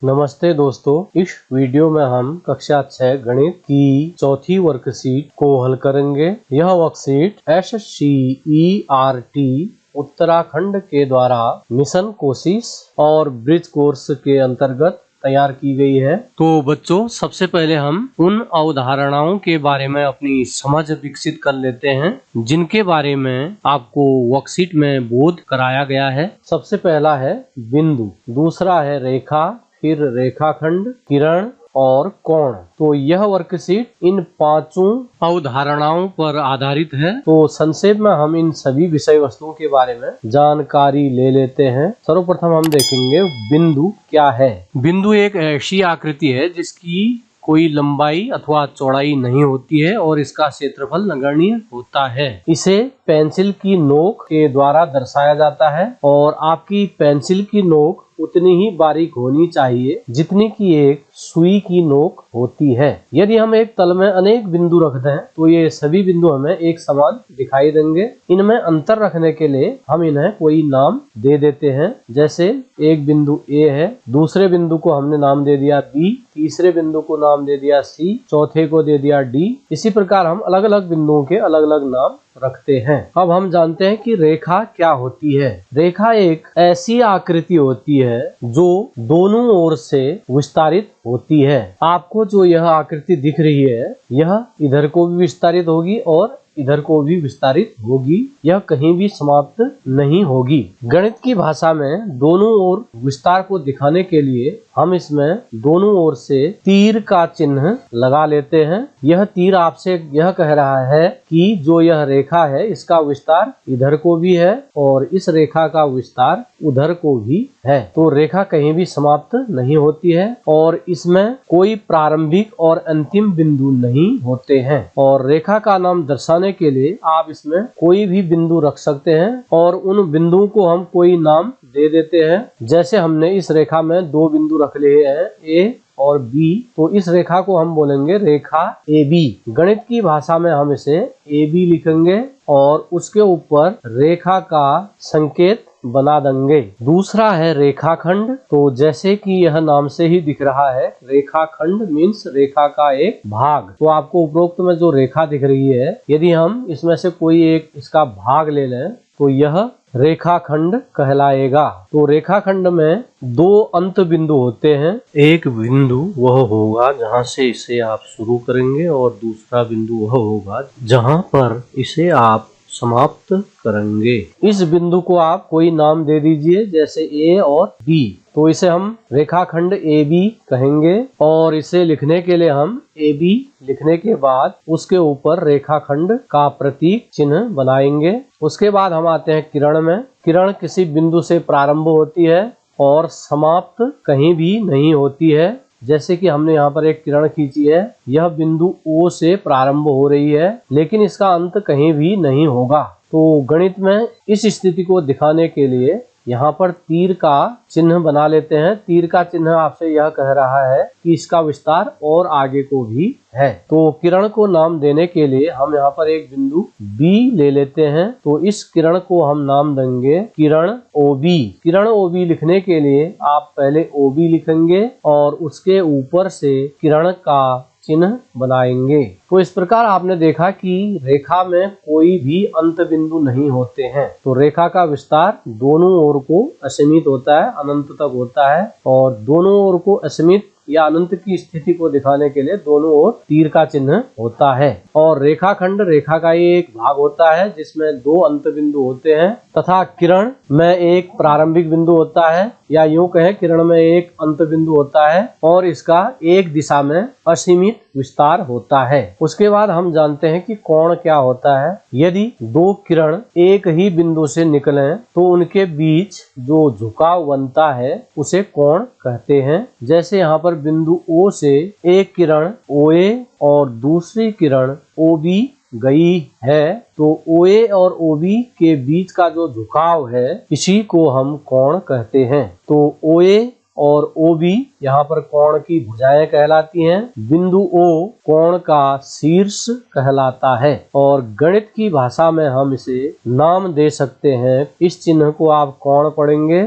नमस्ते दोस्तों, इस वीडियो में हम कक्षा 6 गणित की चौथी वर्कशीट को हल करेंगे। यह वर्कशीट SCERT उत्तराखंड के द्वारा मिशन कोशिश और ब्रिज कोर्स के अंतर्गत तैयार की गई है। तो बच्चों, सबसे पहले हम उन अवधारणाओं के बारे में अपनी समझ विकसित कर लेते हैं जिनके बारे में आपको वर्कशीट में बोध कराया गया है। सबसे पहला है बिंदु, दूसरा है रेखा, फिर रेखाखंड, किरण और कोण। तो यह वर्कशीट इन पांचों अवधारणाओं पर आधारित है। तो संक्षेप में हम इन सभी विषय वस्तुओं के बारे में जानकारी ले लेते हैं। सर्वप्रथम हम देखेंगे बिंदु क्या है। बिंदु एक ऐसी आकृति है जिसकी कोई लंबाई अथवा चौड़ाई नहीं होती है और इसका क्षेत्रफल नगण्य होता है। इसे पेंसिल की नोक के द्वारा दर्शाया जाता है और आपकी पेंसिल की नोक उतनी ही बारीक होनी चाहिए जितनी की एक सुई की नोक होती है। यदि हम एक तल में अनेक बिंदु रख दें तो ये सभी बिंदु हमें एक समान दिखाई देंगे। इनमें अंतर रखने के लिए हम इन्हें कोई नाम दे देते हैं। जैसे एक बिंदु A है, दूसरे बिंदु को हमने नाम दे दिया B, तीसरे बिंदु को नाम दे दिया C, चौथे को दे दिया D। इसी प्रकार हम अलग अलग बिंदुओं के अलग अलग नाम रखते हैं। अब हम जानते हैं कि रेखा क्या होती है। रेखा एक ऐसी आकृति होती है जो दोनों ओर से विस्तारित होती है। आपको जो यह आकृति दिख रही है, यह इधर को भी विस्तारित होगी और इधर को भी विस्तारित होगी। यह कहीं भी समाप्त नहीं होगी। गणित की भाषा में दोनों ओर विस्तार को दिखाने के लिए हम इसमें दोनों ओर से तीर का चिन्ह लगा लेते हैं। यह तीर आपसे यह कह रहा है कि जो यह रेखा है इसका विस्तार इधर को भी है और इस रेखा का विस्तार उधर को भी है। तो रेखा कहीं भी समाप्त नहीं होती है और इसमें कोई प्रारंभिक और अंतिम बिंदु नहीं होते हैं। और रेखा का नाम दर्शाने के लिए आप इसमें कोई भी बिंदु रख सकते हैं और उन बिंदुओं को हम कोई नाम दे देते हैं। जैसे हमने इस रेखा में दो बिंदु रख लिए हैं, A और B, तो इस रेखा को हम बोलेंगे रेखा AB। गणित की भाषा में हम इसे AB लिखेंगे और उसके ऊपर रेखा का संकेत बना देंगे। दूसरा है रेखाखंड। तो जैसे कि यह नाम से ही दिख रहा है, रेखाखंड मीन्स रेखा का एक भाग। तो आपको उपरोक्त में जो रेखा दिख रही है, यदि हम इसमें से कोई एक इसका भाग ले लें तो यह रेखाखंड कहलाएगा। तो रेखाखंड में दो अंत बिंदु होते हैं। एक बिंदु वह होगा जहां से इसे आप शुरू करेंगे और दूसरा बिंदु वह होगा जहां पर इसे आप समाप्त करेंगे। इस बिंदु को आप कोई नाम दे दीजिए, जैसे A और B। तो इसे हम रेखाखंड AB कहेंगे और इसे लिखने के लिए हम AB लिखने के बाद उसके ऊपर रेखाखंड का प्रतीक चिन्ह बनाएंगे। उसके बाद हम आते हैं किरण में। किरण किसी बिंदु से प्रारंभ होती है और समाप्त कहीं भी नहीं होती है। जैसे कि हमने यहाँ पर एक किरण खींची है, यह बिंदु O से प्रारंभ हो रही है लेकिन इसका अंत कहीं भी नहीं होगा। तो गणित में इस स्थिति को दिखाने के लिए यहाँ पर तीर का चिन्ह बना लेते हैं। तीर का चिन्ह आपसे यह कह रहा है कि इसका विस्तार और आगे को भी है। तो किरण को नाम देने के लिए हम यहाँ पर एक बिंदु B ले लेते हैं। तो इस किरण को हम नाम देंगे किरण OB। किरण OB लिखने के लिए आप पहले OB लिखेंगे और उसके ऊपर से किरण का चिन्ह बनाएंगे। तो इस प्रकार आपने देखा कि रेखा में कोई भी अंत बिंदु नहीं होते हैं। तो रेखा का विस्तार दोनों ओर को असीमित होता है, अनंत तक होता है और दोनों ओर को असीमित या अनंत की स्थिति को दिखाने के लिए दोनों ओर तीर का चिन्ह होता है। और रेखाखंड रेखा का एक भाग होता है जिसमें दो अंत बिंदु होते हैं तथा किरण में एक प्रारंभिक बिंदु होता है, या यूं कहें किरण में एक अंत बिंदु होता है और इसका एक दिशा में असीमित विस्तार होता है। उसके बाद हम जानते हैं कि कोण क्या होता है। यदि दो किरण एक ही बिंदु से निकलें तो उनके बीच जो झुकाव बनता है उसे कोण कहते हैं। जैसे यहाँ पर बिंदु O से एक किरण OA और दूसरी किरण OB गई है, तो OA और OB के बीच का जो झुकाव है इसी को हम कोण कहते हैं। तो OA और OB यहाँ पर कोण की भुजाएं कहलाती हैं। बिंदु O कोण का शीर्ष कहलाता है और गणित की भाषा में हम इसे नाम दे सकते हैं। इस चिन्ह को आप कोण पढ़ेंगे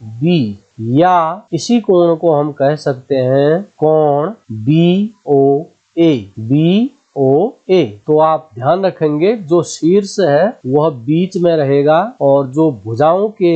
AOB। या इसी कोण को हम कह सकते हैं कोण BOA। BOA। तो आप ध्यान रखेंगे जो शीर्ष है वह बीच में रहेगा और जो भुजाओं के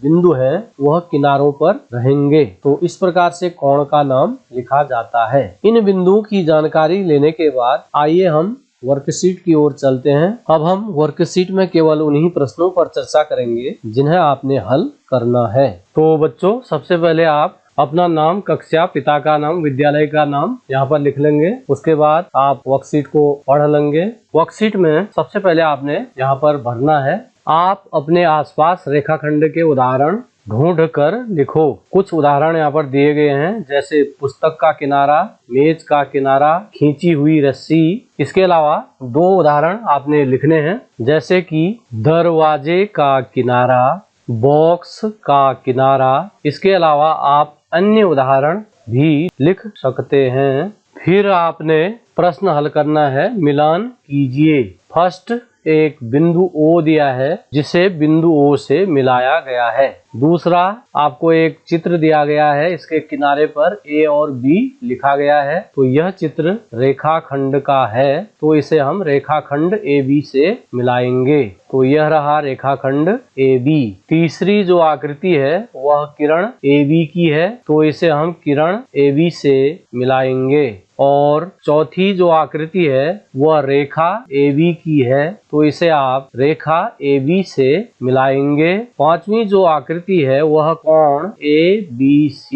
बिंदु हैं वह किनारों पर रहेंगे। तो इस प्रकार से कोण का नाम लिखा जाता है। इन बिंदुओं की जानकारी लेने के बाद आइए हम वर्कशीट की ओर चलते हैं। अब हम वर्कशीट में केवल उन्हीं प्रश्नों पर चर्चा करेंगे जिन्हें आपने हल करना है। तो बच्चों, सबसे पहले आप अपना नाम, कक्षा, पिता का नाम, विद्यालय का नाम यहाँ पर लिख लेंगे। उसके बाद आप वर्कशीट को पढ़ लेंगे। वर्कशीट में सबसे पहले आपने यहाँ पर भरना है। आप अपने आसपास रेखाखंड के उदाहरण ढूंढ कर लिखो। कुछ उदाहरण यहाँ पर दिए गए हैं, जैसे पुस्तक का किनारा, मेज का किनारा, खींची हुई रस्सी। इसके अलावा 2 उदाहरण आपने लिखने हैं, जैसे कि दरवाजे का किनारा, बॉक्स का किनारा। इसके अलावा आप अन्य उदाहरण भी लिख सकते हैं। फिर आपने प्रश्न हल करना है। मिलान कीजिए। फर्स्ट, एक बिंदु O दिया है जिसे बिंदु O से मिलाया गया है। दूसरा, आपको एक चित्र दिया गया है, इसके किनारे पर A और B लिखा गया है। तो यह चित्र रेखाखंड का है, तो इसे हम रेखाखंड AB से मिलाएंगे। तो यह रहा रेखाखंड AB। तीसरी जो आकृति है वह किरण AB की है, तो इसे हम किरण AB से मिलाएंगे। और चौथी जो आकृति है वह रेखा AB की है, तो इसे आप रेखा AB से मिलाएंगे। पांचवी जो आकृति है वह कोण ABC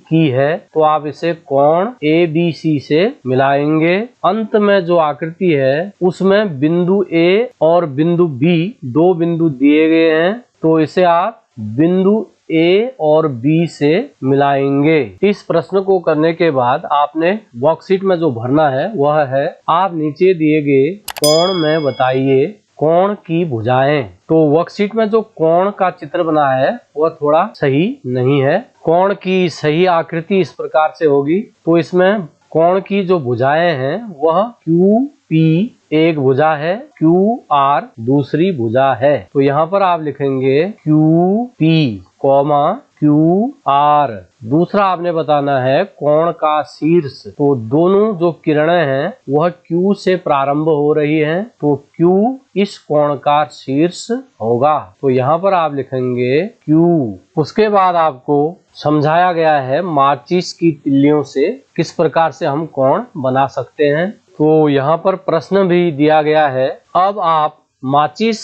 की है, तो आप इसे कोण ABC से मिलाएंगे। अंत में जो आकृति है उसमें बिंदु A और बिंदु B 2 बिंदु दिए गए हैं, तो इसे आप बिंदु A और B से मिलाएंगे। इस प्रश्न को करने के बाद आपने वर्कशीट में जो भरना है वह है, आप नीचे दिए गए कोण में बताइए कोण की भुजाएं। तो वर्कशीट में जो कोण का चित्र बना है वह थोड़ा सही नहीं है। कोण की सही आकृति इस प्रकार से होगी। तो इसमें कोण की जो भुजाएं हैं वह QP एक भुजा है, QR दूसरी भुजा है। तो यहाँ पर आप लिखेंगे QP, QR। दूसरा आपने बताना है कोण का शीर्ष। तो दोनों जो किरणें हैं वह Q से प्रारंभ हो रही हैं, तो Q इस कोण का शीर्ष होगा। तो यहाँ पर आप लिखेंगे Q। उसके बाद आपको समझाया गया है माचिस की तिल्लियों से किस प्रकार से हम कोण बना सकते हैं। तो यहाँ पर प्रश्न भी दिया गया है। अब आप माचिस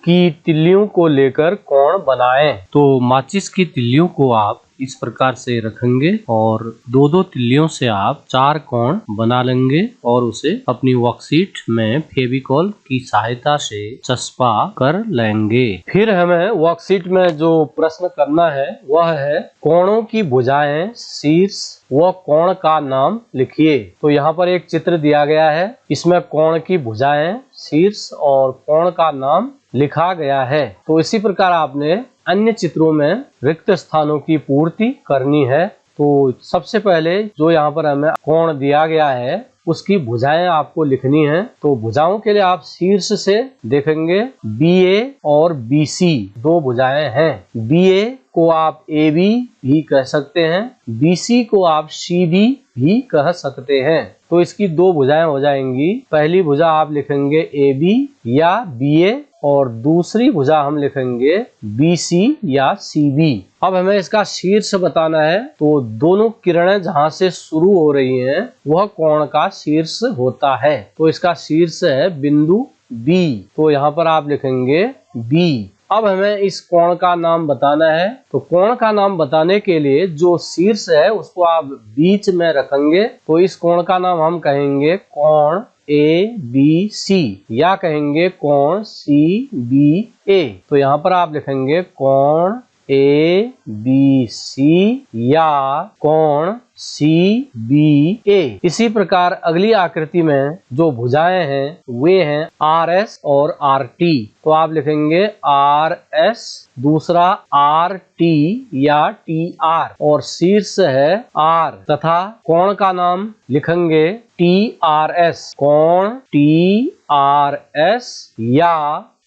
की तिल्लियों को लेकर कोण बनाएं। तो माचिस की तिल्लियों को आप इस प्रकार से रखेंगे और 2-2 तिल्लियों से आप 4 कोण बना लेंगे और उसे अपनी वर्कशीट में फेविकॉल की सहायता से चस्पा कर लेंगे। फिर हमें वर्कशीट में जो प्रश्न करना है वह है कोणों की भुजाएं, शीर्ष व कोण का नाम लिखिए। तो यहाँ पर एक चित्र दिया गया है, इसमें कोण की भुजाएं, शीर्ष और कोण का नाम लिखा गया है। तो इसी प्रकार आपने अन्य चित्रों में रिक्त स्थानों की पूर्ति करनी है। तो सबसे पहले जो यहाँ पर हमें कोण दिया गया है उसकी भुजाएं आपको लिखनी है। तो भुजाओं के लिए आप शीर्ष से देखेंगे BA और BC 2 भुजाएं हैं। BA को आप AB भी कह सकते हैं, BC को आप CB भी कह सकते हैं। तो इसकी 2 भुजाएं हो जाएंगी। पहली भुजा आप लिखेंगे AB या BA और दूसरी भुजा हम लिखेंगे BC या CB। अब हमें इसका शीर्ष बताना है। तो दोनों किरणें जहां से शुरू हो रही हैं वह कोण का शीर्ष होता है। तो इसका शीर्ष है बिंदु B। तो यहाँ पर आप लिखेंगे B। अब हमें इस कोण का नाम बताना है। तो कोण का नाम बताने के लिए जो शीर्ष है उसको आप बीच में रखेंगे। तो इस कोण का नाम हम कहेंगे कोण ABC या कहेंगे कोण CBA। तो यहाँ पर आप लिखेंगे कोण ABC या कोण CBA। इसी प्रकार अगली आकृति में जो भुजाएं हैं वे हैं RS और RT। तो आप लिखेंगे RS, दूसरा RT या TR और शीर्ष है R तथा कोण का नाम लिखेंगे TRS, कोण TRS या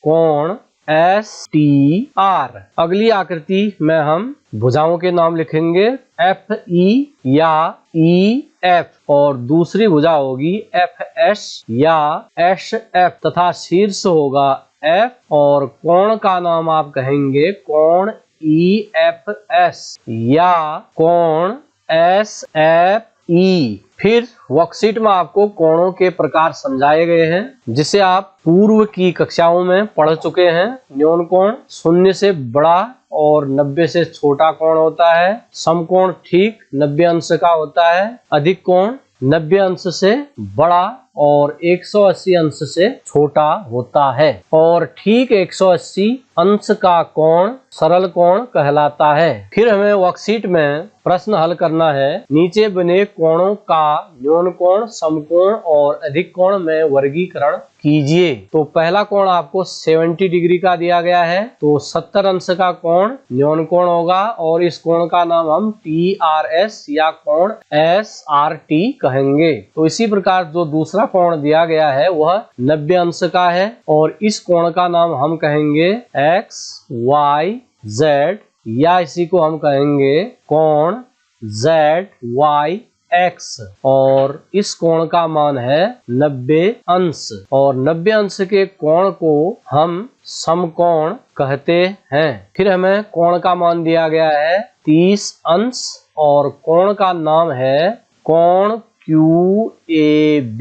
कोण STR। अगली आकृति में हम भुजाओं के नाम लिखेंगे FE या EF, और दूसरी भुजा होगी FS या SF तथा शीर्ष होगा F, और कोण का नाम आप कहेंगे कोण EFS या कोण SFE। फिर वर्कशीट में आपको कोणों के प्रकार समझाए गए हैं, जिसे आप पूर्व की कक्षाओं में पढ़ चुके हैं। न्यून कोण 0 से बड़ा और 90 से छोटा कोण होता है। समकोण ठीक 90 अंश का होता है। अधिक कोण 90 अंश से बड़ा और 180 अंश से छोटा होता है, और ठीक 180 अंश का कोण सरल कोण कहलाता है। फिर हमें वर्कशीट में प्रश्न हल करना है। नीचे बने कोणों का न्यून कोण, समकोण और अधिक कोण में वर्गीकरण कीजिए। तो पहला कोण आपको 70 डिग्री का दिया गया है, तो 70 अंश का कोण न्यून कोण होगा, और इस कोण का नाम हम TRS या कोण SRT कहेंगे। तो इसी प्रकार जो दूसरा कोण दिया गया है वह 90 अंश का है, और इस कोण का नाम हम कहेंगे XYZ, या इसी को हम कहेंगे कोण ZYX, और इस कोण का मान है 90 अंश, और 90 अंश के कोण को हम समकोण कहते हैं। फिर हमें कोण का मान दिया गया है 30 अंश, और कोण का नाम है कोण QAB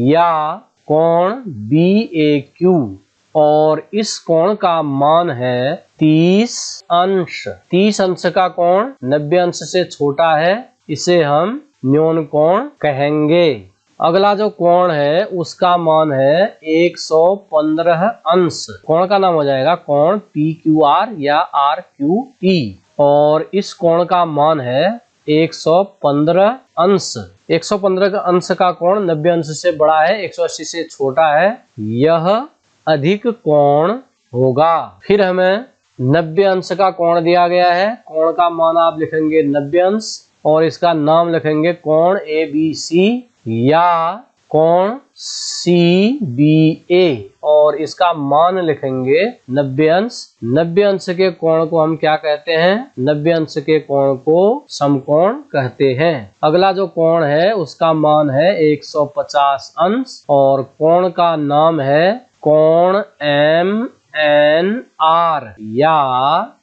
या कोण BAQ, और इस कोण का मान है 30 अंश। 30 अंश का कोण 90 अंश से छोटा है, इसे हम न्यून कोण कहेंगे। अगला जो कोण है उसका मान है 115 अंश। कोण का नाम हो जाएगा कोण PQR या RQT, और इस कोण का मान है 115 अंश। 115 अंश का कोण 90 अंश से बड़ा है, 180 से छोटा है, यह अधिक कोण होगा। फिर हमें 90 अंश का कोण दिया गया है। कोण का मान आप लिखेंगे 90 अंश, और इसका नाम लिखेंगे कोण ABC या कोण CBA, और इसका मान लिखेंगे 90 अंश। 90 अंश के कोण को हम क्या कहते हैं? 90 अंश के कोण को समकोण कहते हैं। अगला जो कोण है उसका मान है 150 अंश, और कोण का नाम है कोण MNR या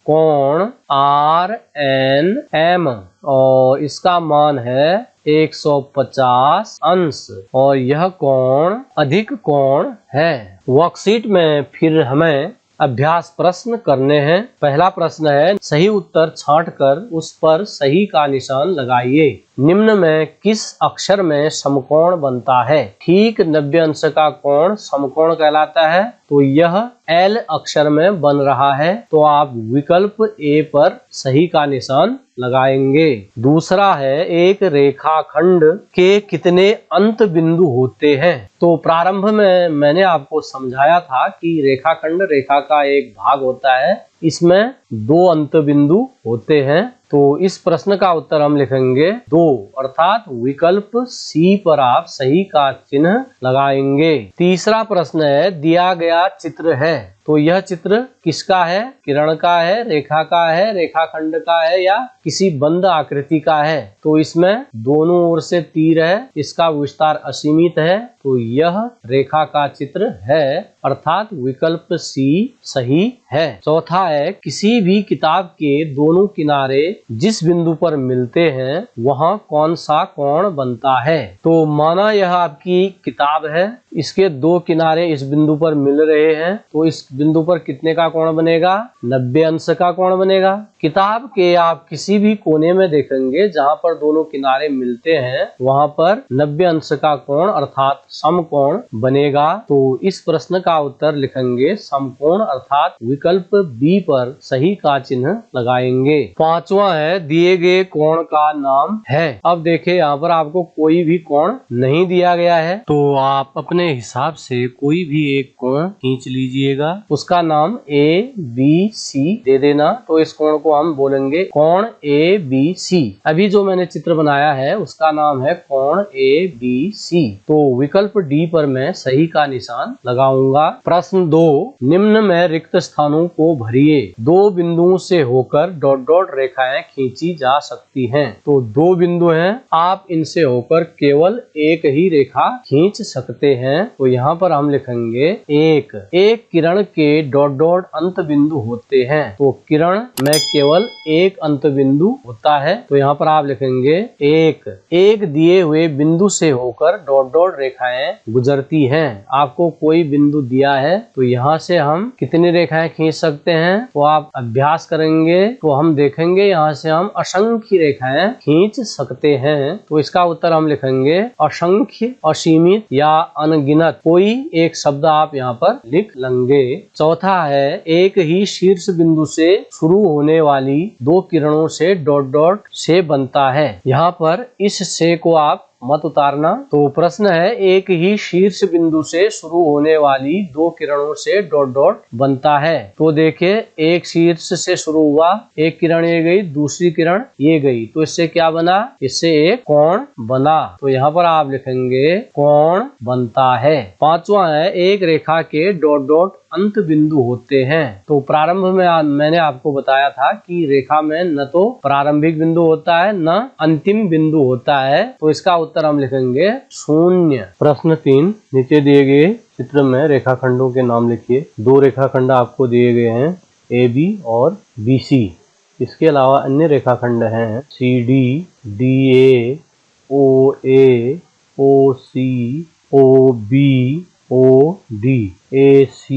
कोण RNM, और इसका मान है 150 अंश, और यह कोण अधिक कोण है। वर्कशीट में फिर हमें अभ्यास प्रश्न करने हैं। पहला प्रश्न है, सही उत्तर छांटकर उस पर सही का निशान लगाइए। निम्न में किस अक्षर में समकोण बनता है? ठीक 90 अंश का कोण समकोण कहलाता है, तो यह L अक्षर में बन रहा है, तो आप विकल्प A पर सही का निशान लगाएंगे। दूसरा है, एक रेखाखंड के कितने अंत बिंदु होते हैं? तो प्रारंभ में मैंने आपको समझाया था कि रेखाखंड रेखा का एक भाग होता है, इसमें 2 अंत बिंदु होते हैं, तो इस प्रश्न का उत्तर हम लिखेंगे 2, अर्थात विकल्प C पर आप सही का चिन्ह लगाएंगे। तीसरा प्रश्न है, दिया गया चित्र है, तो यह चित्र किसका है? किरण का है, रेखा का है, रेखाखंड का है, या किसी बंद आकृति का है? तो इसमें दोनों ओर से तीर है, इसका विस्तार असीमित है, तो यह रेखा का चित्र है, अर्थात विकल्प C सही है। चौथा है, किसी भी किताब के दोनों किनारे जिस बिंदु पर मिलते हैं वहां कौन सा कोण बनता है? तो माना यह आपकी किताब है, इसके 2 किनारे इस बिंदु पर मिल रहे हैं, तो इस बिंदु पर कितने का कोण बनेगा? 90 अंश का कोण बनेगा। किताब के आप किसी भी कोने में देखेंगे जहां पर दोनों किनारे मिलते हैं वहां पर 90 अंश का कोण अर्थात समकोण बनेगा, तो इस प्रश्न का उत्तर लिखेंगे समकोण, अर्थात विकल्प B पर सही का चिन्ह लगाएंगे। पांचवा है, दिए गए कोण का नाम है। अब देखिए यहाँ पर आपको कोई भी कोण नहीं दिया गया है, तो आप अपने हिसाब से कोई भी एक कोण खींच लीजिएगा, उसका नाम A B C दे देना। तो इस कोण को हम बोलेंगे कोण ABC। अभी जो मैंने चित्र बनाया है उसका नाम है कोण ABC। तो विकल्प डी पर मैं सही का निशान लगाऊंगा। प्रश्न 2, निम्न में रिक्त स्थानों को भरिए। दो बिंदुओं से होकर डॉट डॉट रेखाएं खींची जा सकती हैं। तो दो बिंदु हैं, आप इनसे होकर केवल एक ही रेखा खींच सकते हैं। तो यहाँ पर हम लिखेंगे एक किरण के डॉट डॉट अंत बिंदु होते हैं। तो किरण में केवल एक अंत बिंदु होता है। तो यहाँ पर आप लिखेंगे एक दिए हुए बिंदु से होकर डॉट डॉट रेखाएं गुजरती हैं। आपको कोई बिंदु दिया है तो यहाँ से हम कितनी रेखाएं खींच सकते हैं, तो आप अभ्यास करेंगे तो हम देखेंगे यहाँ से हम असंख्य रेखाएं खींच सकते हैं। तो इसका उत्तर हम लिखेंगे असंख्य, असीमित या अनगिनत। कोई एक शब्द आप यहाँ पर लिख लेंगे। चौथा है, एक ही शीर्ष बिंदु से शुरू होने वाली दो किरणों से डॉट डॉट से बनता है। यहाँ पर इस से को आप मत उतारना। तो प्रश्न है, एक ही शीर्ष बिंदु से शुरू होने वाली दो किरणों से डॉट डॉट बनता है। तो देखिए, एक शीर्ष से शुरू हुआ, एक किरण ये गई, दूसरी किरण ये गई, तो इससे क्या बना, इससे एक कोण बना। तो यहाँ पर आप लिखेंगे कोण बनता है। पांचवा है, एक रेखा के डॉट डॉट अंत बिंदु होते हैं। तो प्रारंभ में मैंने आपको बताया था कि रेखा में न तो प्रारंभिक बिंदु होता है न अंतिम बिंदु होता है। तो इसका उत्तर हम लिखेंगे 0। प्रश्न 3, नीचे दिए गए चित्र में रेखाखंडों के नाम लिखिए। दो रेखाखंड आपको दिए गए हैं, AB और BC। इसके अलावा अन्य रेखाखंड हैं CD, DA, OA, OC, OB, OD, AC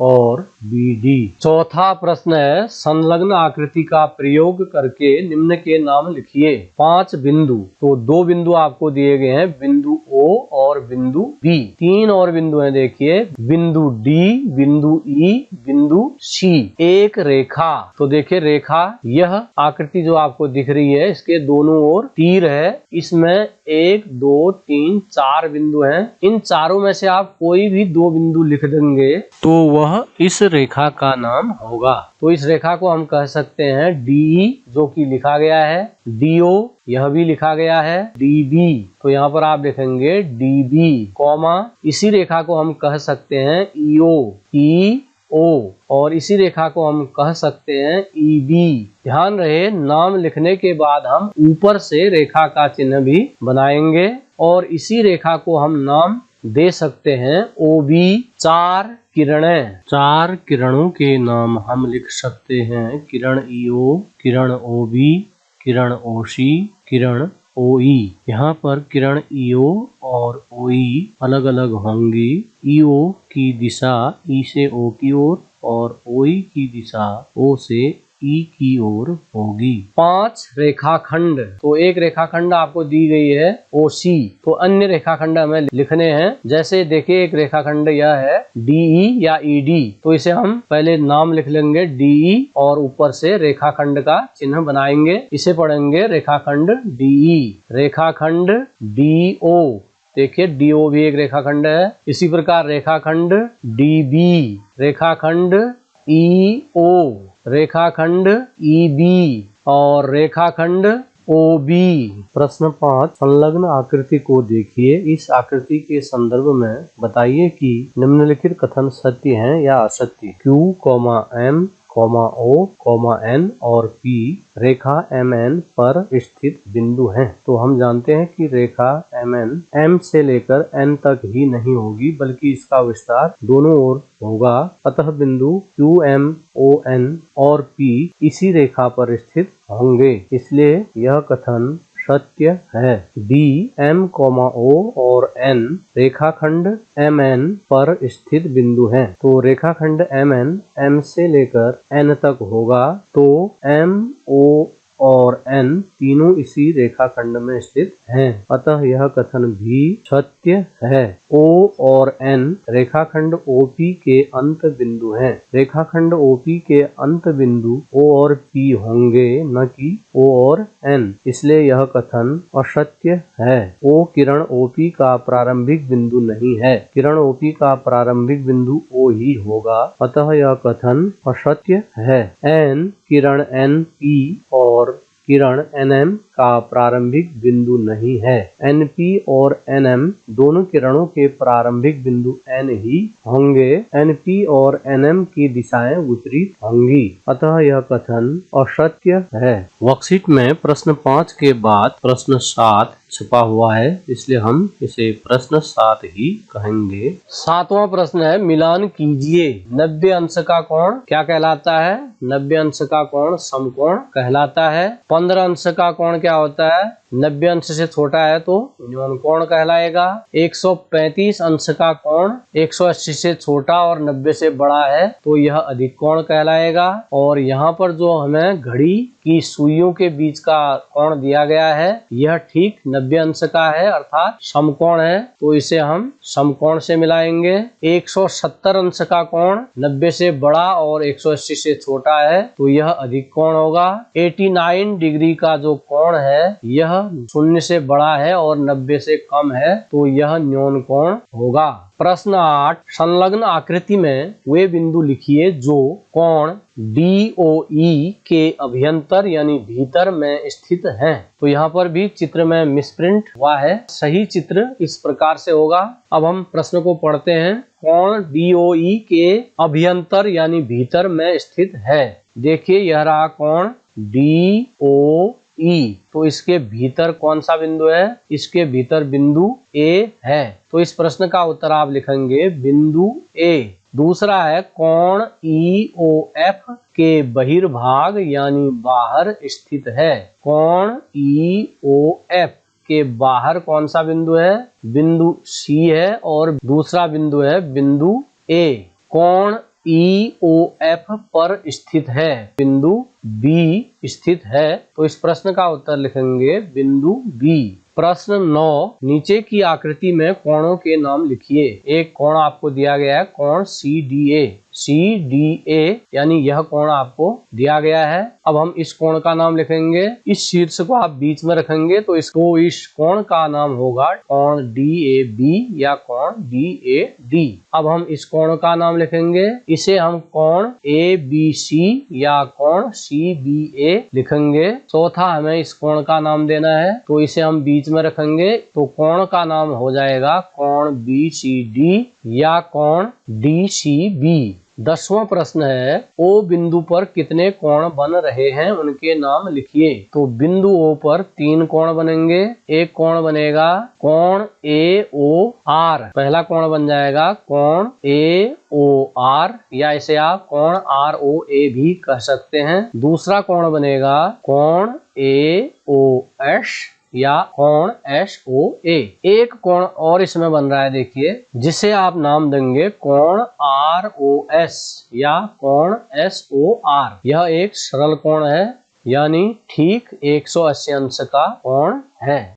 और BD। चौथा प्रश्न है, संलग्न आकृति का प्रयोग करके निम्न के नाम लिखिए। 5 बिंदु, तो 2 बिंदु आपको दिए गए हैं, बिंदु O और बिंदु B। 3 और बिंदु हैं, देखिए, बिंदु D, बिंदु E, बिंदु C। एक रेखा, तो देखिए रेखा, यह आकृति जो आपको दिख रही है इसके दोनों ओर तीर है। इसमें 1, 2, 3, 4 बिंदु हैं। इन चारों में से आप कोई भी 2 बिंदु लिख देंगे तो वह इस रेखा का नाम होगा। तो इस रेखा को हम कह सकते हैं DE, जो कि लिखा गया है, DO, यह भी लिखा गया है, DB। तो यहाँ पर आप लिखेंगे DB, कॉमा, इसी रेखा को हम कह सकते हैं EO, और इसी रेखा को हम कह सकते हैं EB। ध्यान रहे, नाम लिखने के बाद हम ऊपर से रेखा का चिन्ह भी बनाएंगे और इसी रेखा को हम नाम दे सकते हैं OB। 4 किरणें, 4 किरणों के नाम हम लिख सकते हैं, किरण EO, किरण OB, किरण OC, किरण OE। यहाँ पर किरण EO और OE अलग अलग होंगी। EO की दिशा E से O की ओर और OE की दिशा O से E की ओर होगी। 5 रेखाखंड, तो एक रेखाखंड आपको दी गई है OC, तो अन्य रेखाखंड हमें लिखने हैं। जैसे देखिए, एक रेखाखंड यह है DE या ED, तो इसे हम पहले नाम लिख लेंगे DE और ऊपर से रेखाखंड का चिन्ह बनाएंगे। इसे पढ़ेंगे रेखाखंड DE। रेखाखंड DO, देखिए DO भी एक रेखाखंड है। इसी प्रकार रेखाखंड DB, रेखाखंड EO, रेखाखंड EB और रेखाखंड OB। प्रश्न 5, संलग्न आकृति को देखिए। इस आकृति के संदर्भ में बताइए कि निम्नलिखित कथन सत्य हैं या असत्य। Q, M, O, N और P रेखा MN पर स्थित बिंदु हैं। तो हम जानते हैं कि रेखा MN M से लेकर N तक ही नहीं होगी, बल्कि इसका विस्तार दोनों ओर होगा। अतः बिंदु QM, ON और P इसी रेखा पर स्थित होंगे, इसलिए यह कथन सत्य है। D, M, O और N रेखाखंड MN पर स्थित बिंदु हैं। तो रेखाखंड MN M से लेकर N तक होगा। तो M, O, और N तीनों इसी रेखाखंड में स्थित हैं, अतः यह कथन भी सत्य है। O और N रेखाखंड OP के अंत बिंदु हैं। रेखाखंड OP के अंत बिंदु O और P होंगे, न कि O और N, इसलिए यह कथन असत्य है। O किरण OP का प्रारंभिक बिंदु नहीं है। किरण OP का प्रारंभिक बिंदु O ही होगा, अतः यह कथन असत्य है। N किरण NP और किरण NM का प्रारंभिक बिंदु नहीं है। NP और NM दोनों किरणों के प्रारंभिक बिंदु N ही होंगे। NP और NM की दिशाएं विपरीत होंगी, अतः यह कथन असत्य है। वर्कशीट में प्रश्न 5 के बाद प्रश्न 7 छपा हुआ है, इसलिए हम इसे प्रश्न 7 ही कहेंगे। 7वां प्रश्न है, मिलान कीजिए। 90 अंश का कोण क्या कहलाता है? 90 अंश का कोण समकोण कहलाता है। 15 अंश का कोण क्या होता है? 90 अंश से छोटा है तो न्यून कोण कहलाएगा। 135 अंश का कोण 180 से छोटा और 90 से बड़ा है तो यह अधिक कोण कहलाएगा। और यहाँ पर जो हमें घड़ी की सुइयों के बीच का कोण दिया गया है, यह ठीक 90 अंश का है, अर्थात समकोण है, तो इसे हम समकोण से मिलाएंगे। 170 अंश का कोण 90 से बड़ा और 180 से छोटा है तो यह अधिक कोण होगा। 89 डिग्री का जो कोण है यह 0 से बड़ा है और 90 से कम है तो यह न्यून कोण होगा। प्रश्न 8, संलग्न आकृति में वे बिंदु लिखिए जो कोण DOE के अभ्यंतर यानी भीतर में स्थित हैं। तो यहाँ पर भी चित्र में मिसप्रिंट हुआ है, सही चित्र इस प्रकार से होगा। अब हम प्रश्न को पढ़ते हैं। कोण DOE के अभ्यंतर यानी भीतर में स्थित है। देखिए यह रहा कोण DOE, तो इसके भीतर कौन सा बिंदु है? इसके भीतर बिंदु A है, तो इस प्रश्न का उत्तर आप लिखेंगे बिंदु A। दूसरा है कोण EOF के बहिर्भाग यानी बाहर स्थित है। कोण EOF के बाहर कौन सा बिंदु है? बिंदु C है और दूसरा बिंदु है बिंदु A। कोण EOF पर स्थित है, बिंदु B स्थित है, तो इस प्रश्न का उत्तर लिखेंगे बिंदु B। प्रश्न 9, नीचे की आकृति में कोणों के नाम लिखिए। एक कोण आपको दिया गया है, कोण CDA। CDA यानी यह कोण आपको दिया गया है। अब हम इस कोण का नाम लिखेंगे। इस शीर्ष को आप बीच में रखेंगे तो इस कोण का नाम होगा कोण DAB या कोण DAD। अब हम इस कोण का नाम लिखेंगे। इसे हम कोण ABC या कोण CBA लिखेंगे। चौथा हमें इस कोण का नाम देना है तो इसे हम बीच में रखेंगे, तो कोण का नाम हो जाएगा कोण BCD या कोण DCB। 10वां प्रश्न है, O बिंदु पर कितने कोण बन रहे हैं उनके नाम लिखिए। तो बिंदु O पर 3 कोण बनेंगे। एक कोण बनेगा कोण AOR, पहला कोण बन जाएगा कोण AOR या इसे आप कोण ROA भी कह सकते हैं। दूसरा कोण बनेगा कोण AOS या कोण SOA। एक कोण और इसमें बन रहा है, देखिए, जिसे आप नाम देंगे कोण ROS या कोण SOR। यह एक सरल कोण है यानी ठीक 180 अंश का कोण है।